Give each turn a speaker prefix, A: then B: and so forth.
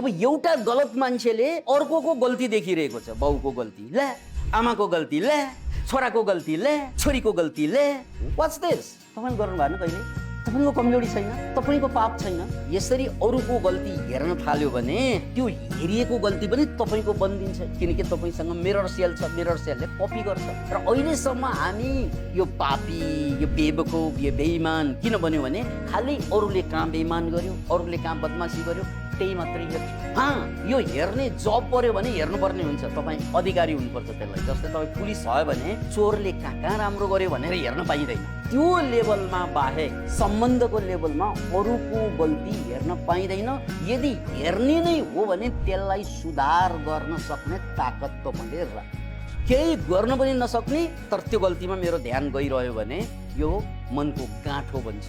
A: अब एउटा गलत मान्छेले अर्कोको गल्ती देखिरहेको छ, बाउको गल्ती ल्या, आमाको गल्ती ल्या, छोराको गल्ती ल्या, छोरीको गल्ती ल्या। What's this? तपाईले गर्नु भएन कहिले? तपाईको कमजोरी छैन, तपाईको पाप छैन। यसरी अरूको गल्ती हेर्न थाल्यो भने त्यो हेरिएको गल्ती पनि तपाईको बनिन्छ, किनकि तपाईसँग मिरर सेल छ, मिरर सेलले कपी गर्छ। र अहिलेसम्म हामी यो पापी, यो बेवकुफ, यो बेइमान किन बन्यो भने खालि अरूले कहाँ बेइमान गर्यो, अरूले कहाँ बदमासी गर्यो त्यही मात्रै हेर्छ। यो हेर्ने जब पर्यो भने हेर्नुपर्ने हुन्छ, तपाईँ अधिकारी हुनुपर्छ त्यसलाई। जस्तै तपाईँ पुलिस भयो भने चोरले कहाँ कहाँ राम्रो गर्यो भनेर हेर्न पाइँदैन। त्यो लेभलमा बाहेक सम्बन्धको लेभलमा अरूको गल्ती हेर्न पाइँदैन। यदि हेर्ने नै हो भने त्यसलाई सुधार गर्न सक्ने ताकत तपाईँले राख्नु। केही गर्न पनि नसक्ने तर त्यो गल्तीमा मेरो ध्यान गइरह्यो भने यो मनको गाँठो बन्छ।